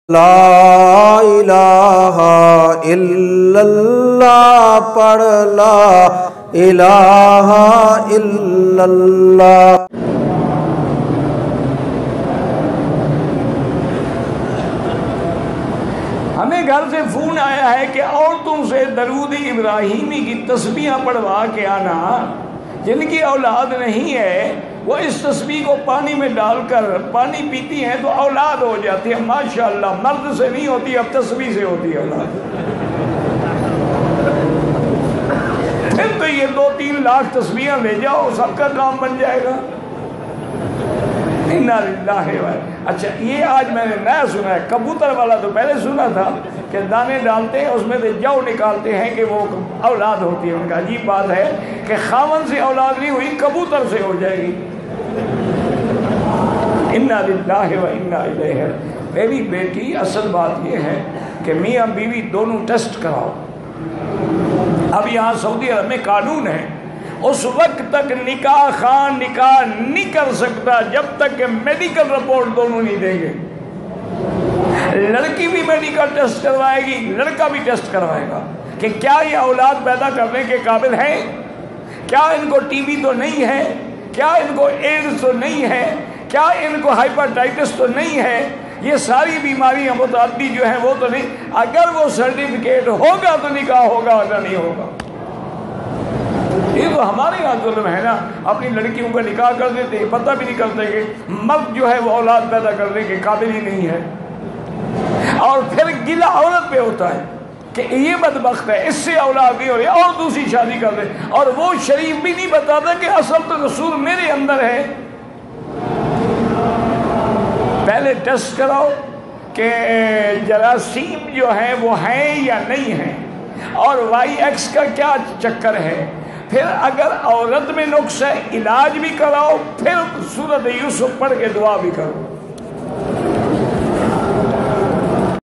لا الہ الا اللہ پڑھ لا الہ الا اللہ۔ ہمیں گھر سے فون آیا ہے کہ عورتوں سے درود ابراہیمی کی تسبیحاں پڑھوا کے آنا، جن کی اولاد نہیں ہے وہ اس تسبیح کو پانی میں ڈال کر پانی پیتی ہیں تو اولاد ہو جاتی ہے۔ ماشاءاللہ، مرد سے نہیں ہوتی، اب تسبیح سے ہوتی ہے اولاد۔ پھر تو یہ 2-3 لاکھ تسبیحاں لے جاؤ، سب کا کام بن جائے گا۔ اِنَّا لِلَّهِ وَإِنَّا۔ اچھا، یہ آج میں نے نیا سنا ہے، کبوتر والا تو پہلے سنا تھا کہ دانے ڈالتے ہیں، اس میں سے جو نکالتے ہیں کہ وہ اولاد ہوتی ہے۔ ان کا عجیب بات ہے کہ خاوند سے اولاد نہیں ہوئی، کبوتر سے ہو جائے گی۔ اِنَّا لِلَّهِ وَإِنَّا إِلَيْهِ۔ میری بیٹی، اصل بات یہ ہے کہ میاں بیوی دونوں ٹیسٹ کراؤ۔ اب یہاں سعودی عرب میں قانون ہے، اس وقت تک نکاح خان نکاح نہیں کر سکتا جب تک کہ میڈیکل رپورٹ دونوں نہیں دیں گے۔ لڑکی بھی میڈیکل ٹیسٹ کروائے گی، لڑکا بھی ٹیسٹ کروائے گا کہ کیا یہ اولاد پیدا کرنے کے قابل ہیں، کیا ان کو ٹی بی تو نہیں ہے، کیا ان کو ایڈز تو نہیں ہے، کیا ان کو ہائپرٹائٹس تو نہیں ہے، یہ ساری بیماریاں متعدی جو ہیں وہ تو نہیں۔ اگر وہ سرٹیفکیٹ ہوگا تو نکاح ہوگا، ورنہ نہیں ہوگا۔ یہ تو ہمارے یہاں ظلم ہے نا، اپنی لڑکیوں کا نکاح کر دیتے، پتہ بھی نہیں کرتے کہ مرد جو ہے وہ اولاد پیدا کرنے کے قابل ہی نہیں ہے، اور پھر گلہ عورت پہ ہوتا ہے کہ یہ بدبخت ہے، اس سے اولاد نہیں ہو رہی اور دوسری شادی کر دے، اور وہ شریف بھی نہیں بتاتا کہ اصل تو قصور میرے اندر ہے۔ پہلے ٹیسٹ کراؤ کہ جراثیم جو ہیں وہ ہیں یا نہیں ہیں، اور وائی ایکس کا کیا چکر ہے۔ پھر اگر عورت میں نقص ہے، علاج بھی کراؤ، پھر سورۃ یوسف پڑھ کے دعا بھی کرو۔